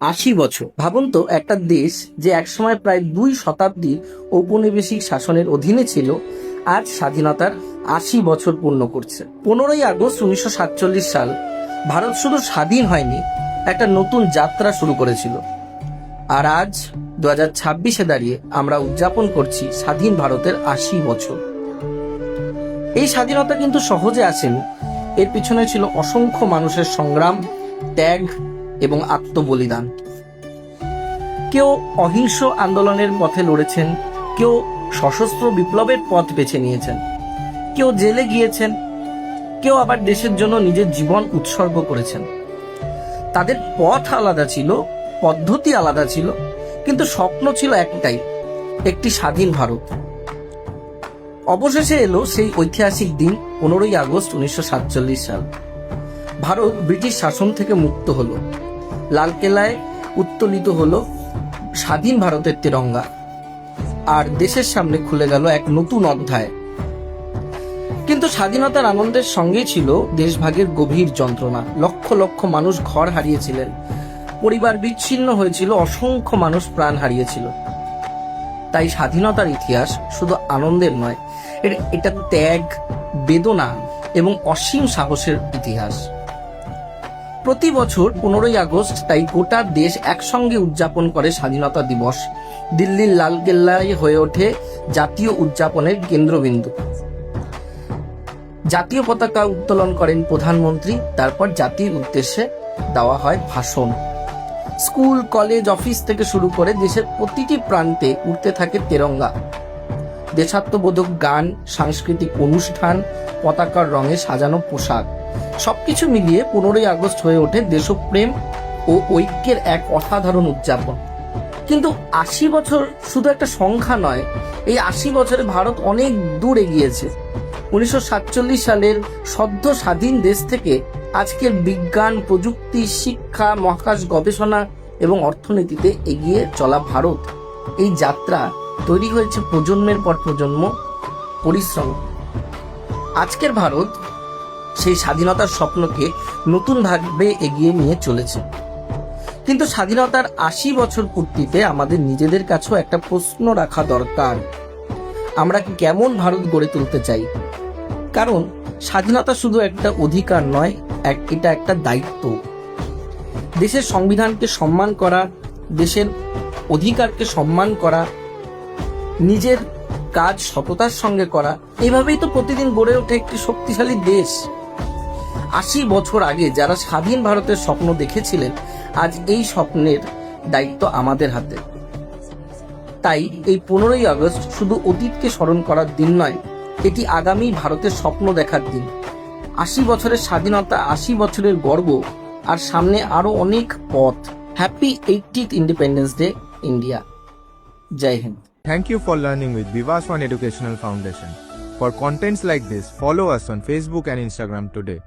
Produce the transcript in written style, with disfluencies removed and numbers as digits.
80 বছর, ভাবুন তো, একটা দেশ যে একসময় প্রায় 2 শতাব্দী ঔপনিবেশিক শাসনের অধীনে ছিল, আজ স্বাধীনতার 80 বছর পূর্ণ করছে। 15ই আগস্ট 1947 সাল ভারত শুধু স্বাধীন হয়নি, একটা নতুন যাত্রা শুরু করেছিল। আর আজ 2026-এ দাঁড়িয়ে আমরা উদযাপন করছি স্বাধীন ভারতের 80 বছর। এই স্বাধীনতা কিন্তু সহজে আসেনি, এর পিছনে ছিল অসংখ্য মানুষের সংগ্রাম, ত্যাগ এবং আত্মবলিদান। কেউ অহিংস আন্দোলনের পথে লড়েছেন, কেউ সশস্ত্র বিপ্লবের পথ বেছে নিয়েছেন, কেউ জেলে গিয়েছেন, কেউ আবার দেশের জন্য নিজের জীবন উৎসর্গ করেছেন। তাদের পথ আলাদা ছিল, পদ্ধতি আলাদা ছিল, কিন্তু স্বপ্ন ছিল একটাই, একটি স্বাধীন ভারত। অবশেষে এলো সেই ঐতিহাসিক দিন, 15ই আগস্ট 1947 সাল। ভারত ব্রিটিশ শাসন থেকে মুক্ত হলো, লালকেল্লায় উত্তোলিত হলো স্বাধীন ভারতের তিরঙ্গা, আর দেশের সামনে খুলে গেল এক নতুন অধ্যায়। কিন্তু স্বাধীনতার আনন্দের সঙ্গেই ছিল দেশভাগের গভীর যন্ত্রণা। লক্ষ লক্ষ মানুষ ঘর হারিয়েছিলেন, পরিবার বিচ্ছিন্ন হয়েছিল, অসংখ্য মানুষ প্রাণ হারিয়েছিল। তাই স্বাধীনতার ইতিহাস শুধু আনন্দের নয়, এটা ত্যাগ, বেদনা এবং অসীম সাহসের ইতিহাস। প্রতি বছর 15ই আগস্ট তাই গোটা দেশ একসঙ্গে উদযাপন করে স্বাধীনতা দিবস। দিল্লির লালকেল্লায় হয়ে ওঠে জাতীয় উদযাপনের কেন্দ্রবিন্দু। জাতীয় পতাকা উত্তোলন করেন প্রধানমন্ত্রী, তারপর জাতির উদ্দেশ্যে দেওয়া হয় ভাষণ। স্কুল, কলেজ, অফিস থেকে শুরু করে দেশের প্রতিটি প্রান্তে উঠতে থাকে তেরঙ্গা। দেশাত্মবোধক গান, সাংস্কৃতিক অনুষ্ঠান, পতাকার রঙে সাজানো পোশাক, সবকিছু মিলিয়ে 15ই আগস্ট হয়ে ওঠে দেশপ্রেম ও ঐক্যের এক অসাধারণ উদযাপন। কিন্তু 80 বছর শুধু একটা সংখ্যা নয়, এই 80 বছরে ভারত অনেক দূর এগিয়েছে। 1947 সালের সদ্য স্বাধীন দেশ থেকে আজকের বিজ্ঞান, প্রযুক্তি, শিক্ষা, মহাকাশ গবেষণা এবং অর্থনীতিতে এগিয়ে চলা ভারত, এই যাত্রা তৈরি হয়েছে প্রজন্মের পর প্রজন্ম পরিশ্রম। আজকের ভারত সেই স্বাধীনতার স্বপ্নকে নতুনভাবে এগিয়ে নিয়ে চলেছে। কিন্তু স্বাধীনতার 80 বছর পূর্তিতে আমাদের নিজেদের কাছেও একটা প্রশ্ন রাখা দরকার, আমরা কেমন ভারত গড়ে তুলতে চাই? কারণ স্বাধীনতা শুধু একটা অধিকার নয়, এটা একটা দায়িত্ব। দেশের সংবিধানকে সম্মান করা, দেশের অধিকারকে সম্মান করা, নিজের কাজ সততার সঙ্গে করা, এভাবেই তো প্রতিদিন গড়ে ওঠে একটি শক্তিশালী দেশ। 80 বছর আগে যারা স্বাধীন ভারতের স্বপ্ন দেখেছিলেন, আজ এই স্বপ্নের দায়িত্ব আমাদের হাতে। তাই এই 15ই আগস্ট শুধু অতীতকে স্মরণ করার দিন নয়, এটি আগামী ভারতের স্বপ্ন দেখার দিন। 80 বছরের স্বাধীনতা, 80 বছরের গর্ব, আর সামনে আরো অনেক পথ। Happy 80th Independence Day, India. জয় হিন্দ। Thank you for learning with Vivas One Educational Foundation. For contents like this, follow us on Facebook and Instagram today.